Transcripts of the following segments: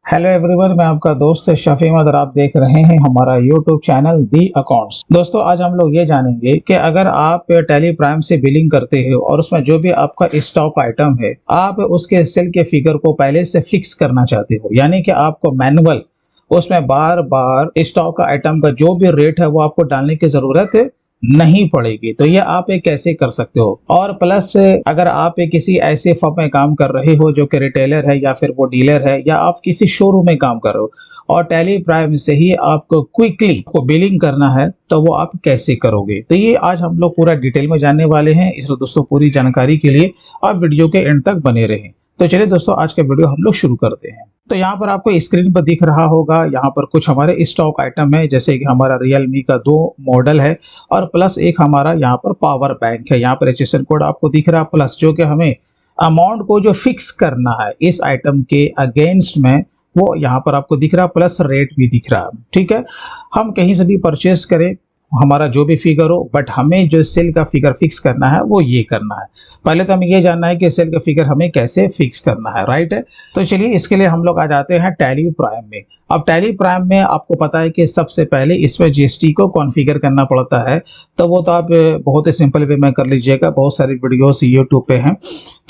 Hello everyone, मैं आपका दोस्त शफी अहमद और आप देख रहे हैं हमारा यूट्यूब चैनल दी अकाउंट्स। दोस्तों, आज हम लोग ये जानेंगे कि अगर आप टेली प्राइम से बिलिंग करते हो और उसमें जो भी आपका स्टॉक आइटम है, आप उसके सेल के फिगर को पहले से फिक्स करना चाहते हो, यानी कि आपको मैनुअल उसमें बार बार स्टॉक आइटम का जो भी रेट है वो आपको डालने की जरूरत नहीं पड़ेगी। तो ये आप एक कैसे कर सकते हो। और प्लस अगर आप एक किसी ऐसे फर्म में काम कर रहे हो जो कि रिटेलर है या फिर वो डीलर है, या आप किसी शोरूम में काम कर रहे हो और टेली प्राइम से ही आपको क्विकली को बिलिंग करना है, तो वो आप कैसे करोगे। तो ये आज हम लोग पूरा डिटेल में जानने वाले हैं। इसलिए दोस्तों, पूरी जानकारी के लिए आप वीडियो के एंड तक बने रहें। तो चलिए दोस्तों, आज का वीडियो हम लोग शुरू करते हैं। तो यहाँ पर आपको स्क्रीन पर दिख रहा होगा, यहाँ पर कुछ हमारे स्टॉक आइटम है, जैसे कि हमारा रियलमी का 2 मॉडल है और प्लस एक हमारा यहाँ पर पावर बैंक है। यहाँ पर रजिस्ट्रेशन कोड आपको दिख रहा है, प्लस जो कि हमें अमाउंट को जो फिक्स करना है इस आइटम के अगेंस्ट में, वो यहाँ पर आपको दिख रहा है, प्लस रेट भी दिख रहा है। ठीक है, हम कहीं से भी परचेस करें, हमारा जो भी फिगर हो, बट हमें जो सेल का फिगर फिक्स करना है वो ये करना है। पहले तो हमें ये जानना है कि सेल का फिगर हमें कैसे फिक्स करना है, राइट है। तो चलिए, इसके लिए हम लोग आ जाते हैं टैली प्राइम में। अब टैली प्राइम में आपको पता है कि सबसे पहले इसमें जीएसटी को कॉन्फ़िगर करना पड़ता है। तो वो तो आप बहुत ही सिंपल वे में कर लीजिएगा, बहुत सारी वीडियोस यूट्यूब पे हैं।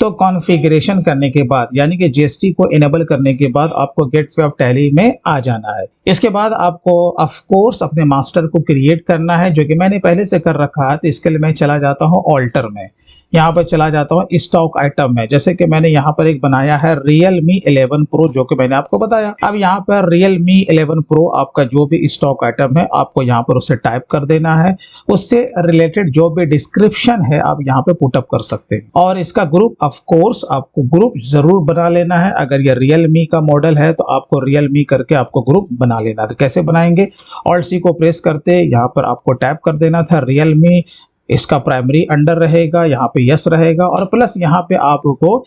तो कॉन्फ़िगरेशन करने के बाद, यानी कि जीएसटी को इनेबल करने के बाद, आपको गेटवे ऑफ टैली में आ जाना है। इसके बाद आपको ऑफ कोर्स अपने मास्टर को क्रिएट करना है, जो कि मैंने पहले से कर रखा है। तो इसके लिए मैं चला जाता हूँ ऑल्टर में, यहाँ पर चला जाता हूँ स्टॉक आइटम में। जैसे कि मैंने यहाँ पर एक बनाया है Realme 11 Pro, जो कि मैंने आपको बताया। अब यहाँ पर Realme 11 Pro आपका जो भी स्टॉक आइटम है, आपको यहाँ पर उसे टाइप कर देना है। उससे रिलेटेड जो भी डिस्क्रिप्शन है आप यहाँ पे पुटअप कर सकते हैं। और इसका ग्रुप, ऑफ कोर्स आपको ग्रुप जरूर बना लेना है। अगर ये Realme का मॉडल है तो आपको Realme करके आपको ग्रुप बना लेना है। तो कैसे बनाएंगे, Alt C को प्रेस करते यहाँ पर आपको टाइप कर देना था Realme, इसका प्राइमरी अंडर रहेगा, यहाँ पे यस रहेगा, और प्लस यहाँ पे आपको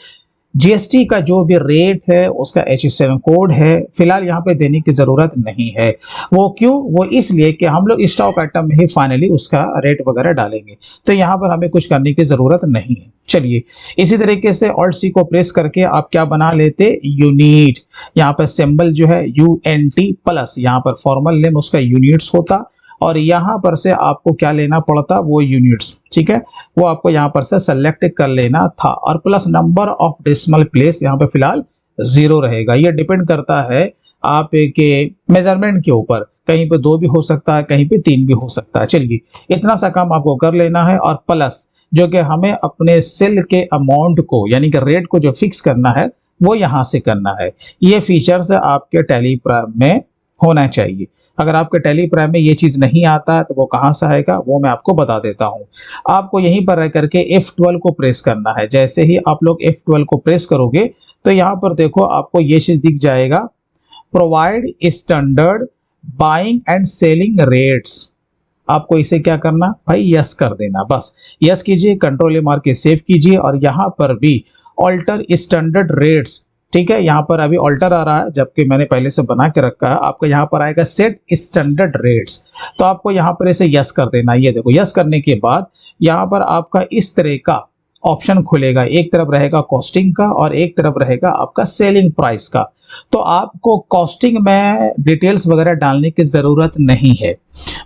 जीएसटी का जो भी रेट है उसका HSN कोड है, फिलहाल यहाँ पे देने की जरूरत नहीं है। वो क्यों, वो इसलिए कि हम लोग स्टॉक आइटम में ही फाइनली उसका रेट वगैरह डालेंगे। तो यहाँ पर हमें कुछ करने की जरूरत नहीं है। चलिए, इसी तरीके से Alt C को प्रेस करके आप क्या बना लेते, यूनिट। यहाँ पर सिंबल जो है UNT प्लस, यहाँ पर फॉर्मल नेम उसका यूनिट्स होता, और यहाँ पर से आपको क्या लेना पड़ता, वो यूनिट्स। ठीक है, वो आपको यहाँ पर से सेलेक्ट कर लेना था। और plus number of decimal place यहाँ पे फिलहाल 0 रहेगा। ये डिपेंड करता है आपके मेजरमेंट के ऊपर, कहीं पे 2 भी हो सकता है, कहीं पे 3 भी हो सकता है। चलिए, इतना सा काम आपको कर लेना है। और प्लस जो कि हमें अपने सेल के अमाउंट को, यानी कि रेट को जो फिक्स करना है, वो यहाँ से करना है। ये फीचर्स आपके टैली प्राइम में होना चाहिए। अगर आपके टैली प्राइम में ये चीज नहीं आता तो वो कहां से आएगा, वो मैं आपको बता देता हूं। आपको यहीं पर रह करके F12 को प्रेस करना है। जैसे ही आप लोग F12 को प्रेस करोगे तो यहाँ पर देखो आपको ये चीज दिख जाएगा, provide standard buying and selling rates. आपको इसे क्या करना भाई, यस कर देना। बस यस कीजिए, कंट्रोल मार के सेव कीजिए। और यहाँ पर भी ऑल्टर स्टैंडर्ड रेट्स, ठीक है, यहाँ पर अभी ऑल्टर आ रहा है, जबकि मैंने पहले से बना के रखा है। आपको यहाँ पर आएगा सेट स्टैंडर्ड रेट्स, तो आपको यहाँ पर इसे यस कर देना। ये देखो, यस करने के बाद यहाँ पर आपका इस तरह का ऑप्शन खुलेगा। एक तरफ रहेगा कॉस्टिंग का और एक तरफ रहेगा आपका सेलिंग प्राइस का। तो आपको कॉस्टिंग में डिटेल्स वगैरह डालने की जरूरत नहीं है।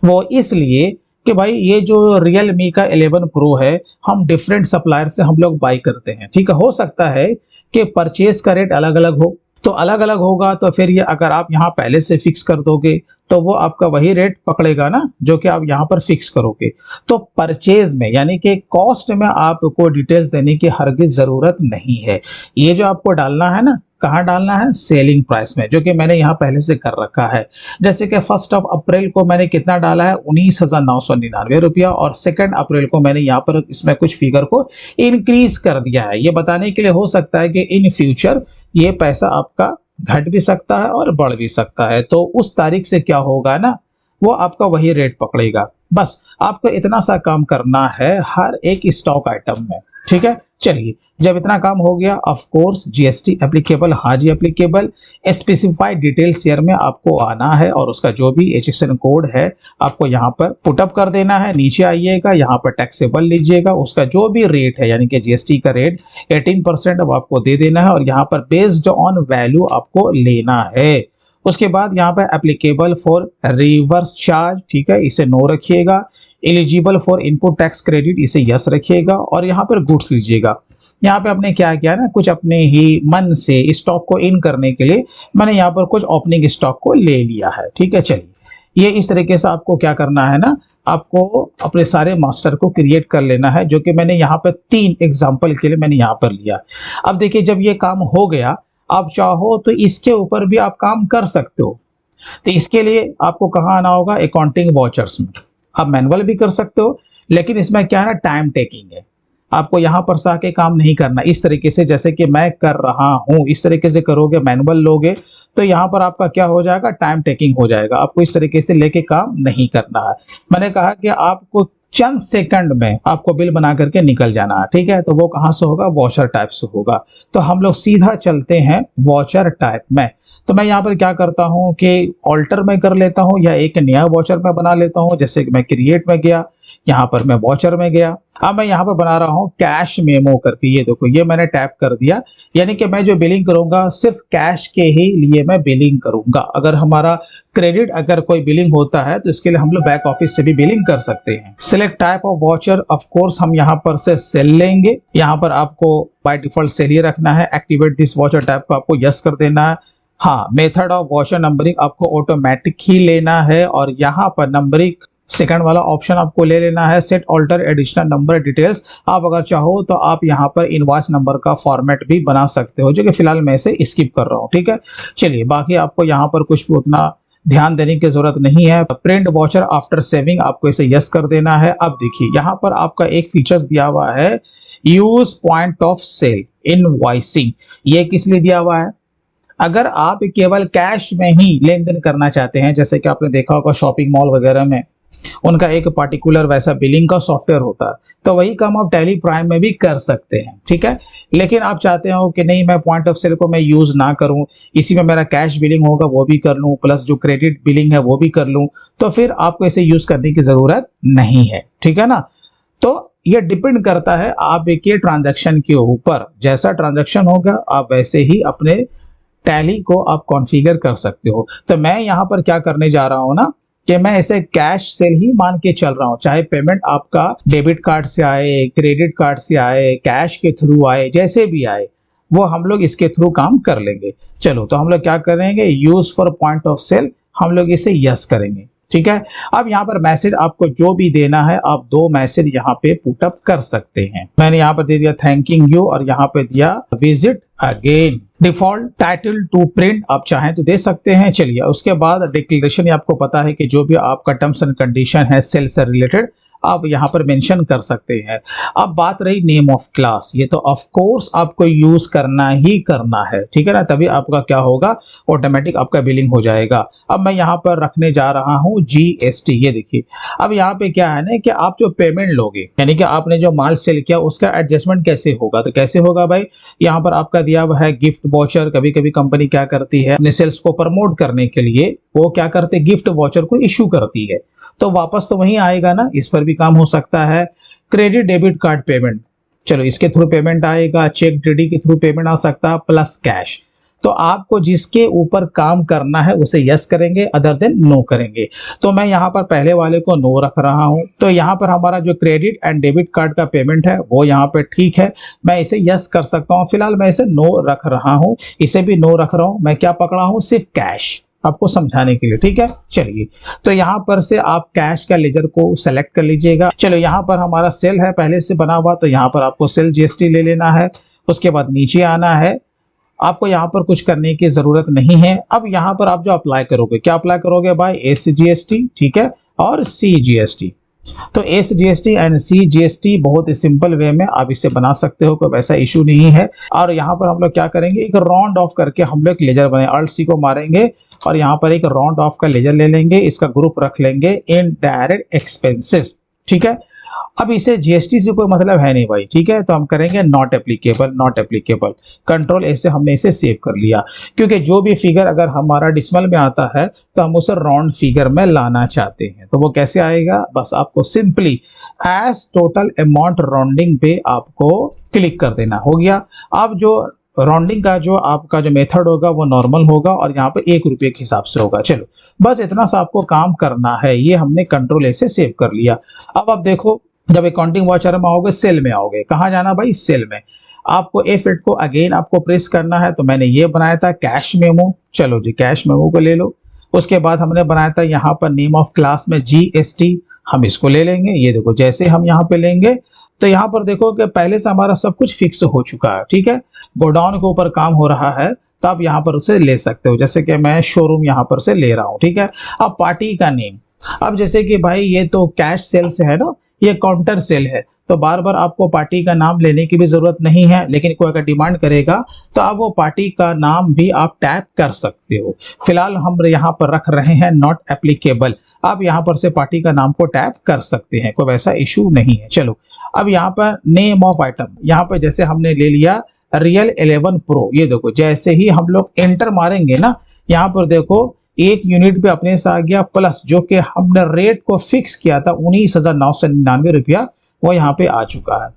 वो इसलिए कि भाई ये जो Realme का 11 Pro है, हम डिफरेंट सप्लायर से हम लोग बाई करते हैं। ठीक है, हो सकता है कि परचेज का रेट अलग अलग हो, तो अलग अलग होगा, तो फिर ये अगर आप यहाँ पहले से फिक्स कर दोगे तो वो आपका वही रेट पकड़ेगा ना, जो कि आप यहाँ पर फिक्स करोगे। तो परचेज में, यानी कि कॉस्ट में, आपको डिटेल्स देने की हरगिज जरूरत नहीं है। ये जो आपको डालना है ना, कहाँ डालना है, सेलिंग प्राइस में, जो कि मैंने यहाँ पहले से कर रखा है। जैसे कि 1 अप्रैल को मैंने कितना डाला है, 19,999 रुपया, और 2 अप्रैल को मैंने यहाँ पर इसमें कुछ फिगर को इंक्रीज कर दिया है। ये बताने के लिए हो सकता है कि इन फ्यूचर ये पैसा आपका घट भी सकता है और बढ़ भी सकता है। तो उस तारीख से क्या होगा ना, वो आपका वही रेट पकड़ेगा। बस आपको इतना सा काम करना है हर एक स्टॉक आइटम में। ठीक है, चलिए, जब इतना काम हो गया, ऑफ कोर्स जीएसटी एप्लीकेबल, हाँ जी एप्लीकेबल। स्पेसिफाइड डिटेल्स शेयर में आपको आना है और उसका जो भी HSN कोड है आपको यहाँ पर पुटअप कर देना है। नीचे आइएगा, यहाँ पर टैक्सेबल लीजिएगा, उसका जो भी रेट है यानी कि जीएसटी का रेट 18% अब आपको दे देना है और यहाँ पर बेस्ड ऑन वैल्यू आपको लेना है। उसके बाद यहाँ पर एप्लीकेबल फॉर रिवर्स चार्ज, ठीक है, इसे नो रखिएगा। Eligible for input tax credit, इसे यस रखिएगा और यहाँ पर गुड्स लीजिएगा। यहाँ पे आपने क्या किया ना, कुछ अपने ही मन से स्टॉक को इन करने के लिए मैंने यहाँ पर कुछ ओपनिंग स्टॉक को ले लिया है, ठीक है। चलिए, ये इस तरीके से आपको क्या करना है ना, आपको अपने सारे मास्टर को क्रिएट कर लेना है, जो कि मैंने यहाँ पर 3 एग्जाम्पल के लिए मैंने यहाँ पर लिया। अब देखिए, जब ये काम हो गया, आप चाहो तो इसके ऊपर भी आप काम कर सकते हो। तो इसके लिए आपको कहाँ आना होगा, अकाउंटिंग वाचर्स में। आप मैनुअल भी कर सकते हो, लेकिन इसमें क्या है ना, टाइम टेकिंग है। आपको यहाँ पर से आके काम नहीं करना इस तरीके से जैसे कि मैं कर रहा हूँ। इस तरीके से करोगे, मैनुअल लोगे तो यहाँ पर आपका क्या हो जाएगा, टाइम टेकिंग हो जाएगा। आपको इस तरीके से लेके काम नहीं करना है। मैंने कहा कि आपको चंद सेकंड में आपको बिल बना करके निकल जाना है, ठीक है। तो वो कहाँ से होगा, वॉचर टाइप से होगा। तो हम लोग सीधा चलते हैं वॉचर टाइप में। तो मैं यहाँ पर क्या करता हूँ कि ऑल्टर में कर लेता हूँ या एक नया वॉचर में बना लेता हूँ। जैसे कि मैं क्रिएट में गया, यहाँ पर मैं वॉचर में गया। अब मैं यहाँ पर बना रहा हूँ कैश मेमो करके। ये देखो, ये मैंने टैप कर दिया, यानी कि मैं जो बिलिंग करूंगा सिर्फ कैश के ही लिए मैं बिलिंग करूंगा। अगर हमारा क्रेडिट अगर कोई बिलिंग होता है तो इसके लिए हम लोग बैक ऑफिस से भी बिलिंग कर सकते हैं। Select type of watcher, of course हम यहाँ पर से सेल लेंगे। यहाँ पर आपको बाय डिफॉल्ट सेल ही रखना है। एक्टिवेट दिस वॉचर टाइप को आपको यस कर देना है। हाँ, मेथड ऑफ वॉचर नंबरिंग आपको ऑटोमेटिक ही लेना है और यहाँ पर नंबरिंग सेकंड वाला ऑप्शन आपको ले लेना है। Set alter additional number details, आप अगर चाहो तो आप यहाँ पर इनवॉइस नंबर का फॉर्मेट भी बना सकते हो, जो कि फिलहाल मैं इसे स्किप कर रहा हूँ, ठीक है। चलिए, बाकी आपको यहाँ पर कुछ भी उतना ध्यान देने की जरूरत नहीं है। प्रिंट वॉचर आफ्टर सेविंग, आपको इसे यस कर देना है। अब देखिए, यहाँ पर आपका एक फीचर्स दिया हुआ है, use point of sale invoicing. ये किस लिए दिया हुआ है, अगर आप केवल कैश में ही लेन देन करना चाहते हैं, जैसे कि आपने देखा होगा शॉपिंग मॉल वगैरह में उनका एक पर्टिकुलर वैसा बिलिंग का सॉफ्टवेयर होता है, तो वही काम आप टैली प्राइम में भी कर सकते हैं, ठीक है। लेकिन आप चाहते हो कि नहीं, मैं पॉइंट ऑफ सेल को मैं यूज ना करूं, इसी में मेरा कैश बिलिंग होगा वो भी कर लूं, प्लस जो क्रेडिट बिलिंग है वो भी कर लूं, तो फिर आपको इसे यूज करने की जरूरत नहीं है, ठीक है ना। तो ये डिपेंड करता है आपके ट्रांजैक्शन के ऊपर। जैसा ट्रांजैक्शन होगा आप वैसे ही अपने टैली को आप कॉन्फ़िगर कर सकते हो। तो मैं यहाँ पर क्या करने जा रहा हूँ ना, कि मैं इसे कैश सेल ही मान के चल रहा हूँ। चाहे पेमेंट आपका डेबिट कार्ड से आए, क्रेडिट कार्ड से आए, कैश के थ्रू आए, जैसे भी आए, वो हम लोग इसके थ्रू काम कर लेंगे। चलो, तो हम लोग क्या करेंगे, use for point of sale, हम लोग इसे यस करेंगे, ठीक है। अब यहाँ पर मैसेज आपको जो भी देना है, आप 2 मैसेज यहाँ पे पुटअप कर सकते हैं। मैंने यहाँ पर दे दिया थैंकिंग यू और यहाँ पे दिया visit again. Default title to print आप चाहें तो दे सकते हैं। चलिए, उसके बाद डिक्लेरेशन, आपको पता है कि जो भी आपका टर्म्स एंड कंडीशन है सेल से रिलेटेड, आप यहाँ पर मेंशन कर सकते हैं। अब बात रही नेम ऑफ क्लास, ये तो ऑफ कोर्स आपको यूज करना ही करना है, ठीक है ना, तभी आपका क्या होगा, ऑटोमेटिक आपका बिलिंग हो जाएगा। अब मैं यहाँ पर रखने जा रहा हूँ जीएसटी। ये देखिए, अब यहाँ पे क्या है ना कि आप जो पेमेंट लोगे, यानी कि आपने जो माल सेल किया उसका एडजस्टमेंट कैसे होगा, तो कैसे होगा भाई, यहाँ पर आपका दिया हुआ है गिफ्ट वॉचर। कभी कभी कंपनी क्या करती है, अपने सेल्स को प्रमोट करने के लिए वो क्या करते, गिफ्ट वॉचर को इशू करती है, तो वापस तो वहीं आएगा ना, इस पर भी काम हो सकता है। क्रेडिट डेबिट कार्ड पेमेंट, चलो इसके थ्रू पेमेंट आएगा, चेक डीडी के थ्रू पेमेंट आ सकता है, प्लस कैश। तो आपको जिसके ऊपर काम करना है उसे यस करेंगे, अदर देन नो करेंगे। तो मैं यहाँ पर पहले वाले को नो रख रहा हूँ। तो यहाँ पर हमारा जो क्रेडिट एंड डेबिट कार्ड का पेमेंट है वो यहाँ पे ठीक है, मैं इसे यस कर सकता हूँ। फिलहाल मैं इसे नो रख रहा हूँ, इसे भी नो रख रहा हूँ। मैं क्या पकड़ा हूँ, सिर्फ कैश, आपको समझाने के लिए, ठीक है। चलिए, तो यहाँ पर से आप कैश का लेजर को सेलेक्ट कर लीजिएगा। चलो, यहाँ पर हमारा सेल है पहले से बना हुआ, तो यहाँ पर आपको सेल जीएसटी ले लेना है। उसके बाद नीचे आना है, आपको यहाँ पर कुछ करने की जरूरत नहीं है। अब यहाँ पर आप जो अप्लाई करोगे, क्या अप्लाई करोगे भाई, एसजीएसटी, ठीक है, और सीजीएसटी। तो एसजीएसटी एंड सीजीएसटी बहुत ही सिंपल वे में आप इसे बना सकते हो, कोई वैसा इशू नहीं है। और यहाँ पर हम लोग क्या करेंगे, एक राउंड ऑफ करके हम लोग लेजर बने, अल्ट सी को मारेंगे और यहाँ पर एक राउंड ऑफ का लेजर ले लेंगे, इसका ग्रुप रख लेंगे इन डायरेक्ट एक्सपेंसेस, ठीक है। अब इसे जीएसटी से कोई मतलब है नहीं भाई, ठीक है, तो हम करेंगे not applicable, not applicable, control ऐसे हमने इसे सेव कर लिया। क्योंकि जो भी फिगर अगर हमारा डिसिमल में आता है तो हम उसे राउंड फिगर में लाना चाहते हैं, तो वो कैसे आएगा, बस आपको simply as total amount rounding पे आपको क्लिक कर देना, हो गया। अब जो राउंडिंग का जो आपका जो मेथड होगा वो नॉर्मल होगा और यहाँ पे 1 रुपये के हिसाब से होगा। चलो बस इतना सा आपको काम करना है, ये हमने कंट्रोल ए से सेव कर लिया। अब आप देखो, जब अकाउंटिंग वाउचर में आओगे, सेल में आओगे, कहाँ जाना भाई, सेल में। आपको F8 को अगेन आपको प्रेस करना है, तो मैंने ये बनाया था कैश मेमो, चलो जी कैश मेमो को ले लो। उसके बाद हमने बनाया था यहाँ पर नेम ऑफ क्लास में GST, हम इसको ले लेंगे। ये देखो जैसे हम यहाँ पे लेंगे तो यहाँ पर देखो कि पहले से हमारा सब कुछ फिक्स हो चुका है, ठीक है, गोडाउन के ऊपर काम हो रहा है, तो आप यहाँ पर उसे ले सकते हो, जैसे कि मैं शोरूम यहाँ पर से ले रहा हूँ, ठीक है। अब पार्टी का नेम, अब जैसे कि भाई ये तो कैश सेल से है ना, ये काउंटर सेल है, तो बार बार आपको पार्टी का नाम लेने की भी जरूरत नहीं है, लेकिन कोई अगर डिमांड करेगा तो आप वो पार्टी का नाम भी आप टैप कर सकते हो। फिलहाल हम यहाँ पर रख रहे हैं नॉट एप्लीकेबल, आप यहाँ पर से पार्टी का नाम को टैप कर सकते हैं, कोई वैसा इशू नहीं है। चलो अब यहाँ पर नेम ऑफ आइटम, यहाँ पर जैसे हमने ले लिया रियल 11 प्रो, ये देखो जैसे ही हम लोग एंटर मारेंगे ना, यहाँ पर देखो 1 यूनिट पे अपने से आ गया प्लस, जो कि हमने रेट को फिक्स किया था 19,999 रुपया, वो यहाँ पे आ चुका है,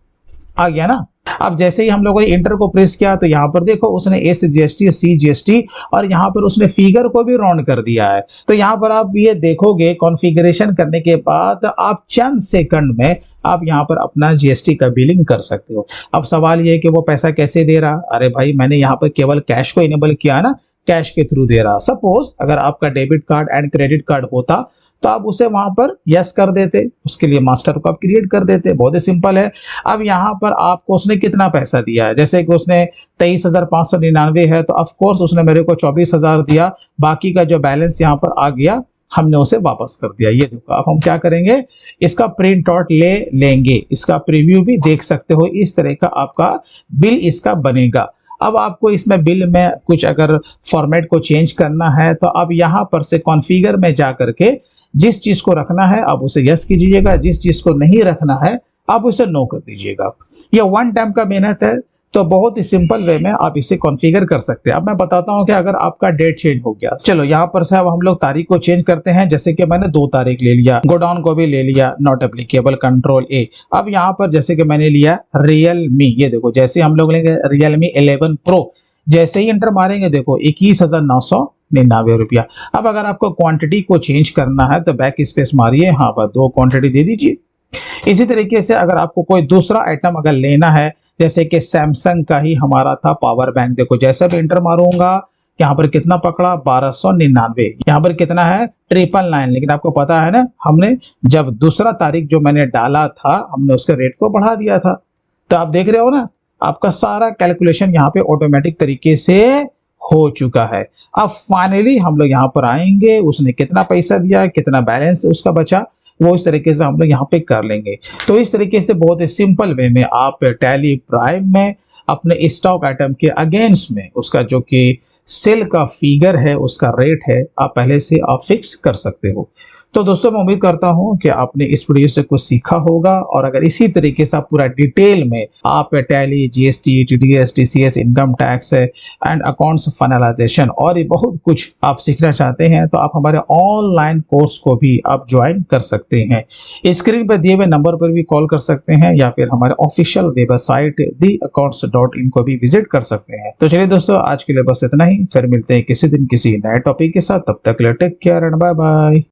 आ गया ना। अब जैसे ही हम लोगों ने इंटर को प्रेस किया तो यहाँ पर देखो उसने SGST CGST और यहाँ पर उसने फिगर को भी राउंड कर दिया है। तो यहाँ पर आप ये देखोगे कॉन्फ़िगरेशन करने के बाद आप चंद सेकंड में आप यहाँ पर अपना GST का बिलिंग कर सकते हो। अब सवाल ये है कि वो पैसा कैसे दे रहा, अरे भाई मैंने यहाँ पर केवल कैश को इनेबल किया ना, कैश के थ्रू दे रहा। सपोज अगर आपका debit card and credit card होता तो आप उसे वहां पर यस कर देते, उसके लिए मास्टर को आप क्रिएट कर देते, बहुत ही सिंपल है। अब यहाँ पर आपको उसने कितना पैसा दिया है, जैसे कि उसने 23,599 है, तो ऑफ कोर्स उसने मेरे को 24,000 दिया, बाकी का जो बैलेंस यहाँ पर आ गया हमने उसे वापस कर दिया। ये देखो अब हम क्या करेंगे, इसका प्रिंट आउट ले लेंगे, इसका प्रीव्यू भी देख सकते हो, इस तरह का आपका बिल इसका बनेगा। अब आपको इसमें बिल में कुछ अगर फॉर्मेट को चेंज करना है तो अब यहाँ पर से कॉन्फ़िगर में जा करके जिस चीज को रखना है आप उसे यस कीजिएगा, जिस चीज को नहीं रखना है आप उसे नो कर दीजिएगा। यह वन टाइम का मेहनत है, तो बहुत ही सिंपल वे में आप इसे कॉन्फ़िगर कर सकते हैं। अब मैं बताता हूं कि अगर आपका डेट चेंज हो गया, चलो यहाँ पर से अब हम लोग तारीख को चेंज करते हैं, जैसे कि मैंने 2 तारीख ले लिया, गोडाउन को भी ले लिया, नॉट एप्लीकेबल, कंट्रोल ए। अब यहाँ पर जैसे कि मैंने लिया रियलमी, ये देखो जैसे हम लोग लेंगे रियलमी 11 प्रो, जैसे ही एंटर मारेंगे देखो 21,999 रुपया। अब अगर आपको क्वांटिटी को चेंज करना है तो बैक स्पेस मारिए, हाँ बस 2 क्वांटिटी दे दीजिए। इसी तरीके से अगर आपको कोई दूसरा आइटम अगर लेना है, जैसे कि सैमसंग का ही हमारा था पावर बैंक, देखो जैसा भी एंटर मारूंगा यहाँ पर कितना पकड़ा 1299, यहाँ पर कितना है 999, लेकिन आपको पता है ना हमने जब दूसरा तारीख जो मैंने डाला था हमने उसके रेट को बढ़ा दिया था। तो आप देख रहे हो ना, आपका सारा कैलकुलेशन यहाँ पे ऑटोमेटिक तरीके से हो चुका है। अब फाइनली हम लोग यहाँ पर आएंगे, उसने कितना पैसा दिया, कितना बैलेंस उसका बचा, वो इस तरीके से हम लोग यहाँ पे कर लेंगे। तो इस तरीके से बहुत ही सिंपल वे में आप टैली प्राइम में अपने स्टॉक आइटम के अगेंस्ट में उसका जो कि सेल का फिगर है, उसका रेट है, आप पहले से आप फिक्स कर सकते हो। तो दोस्तों मैं उम्मीद करता हूं कि आपने इस वीडियो से कुछ सीखा होगा, और अगर इसी तरीके से आप पूरा डिटेल में आप tally, GST, TDS, TCS, income tax and accounts finalisation और ये बहुत कुछ आप सीखना चाहते हैं तो आप हमारे ऑनलाइन कोर्स को भी आप ज्वाइन कर सकते हैं। स्क्रीन पर दिए हुए नंबर पर भी कॉल कर सकते हैं या फिर हमारे ऑफिशियल वेबसाइट theaccounts.in को भी विजिट कर सकते हैं। तो चलिए दोस्तों आज के लिए बस इतना ही, फिर मिलते हैं किसी दिन किसी नए टॉपिक के साथ, तब तक take care and bye bye.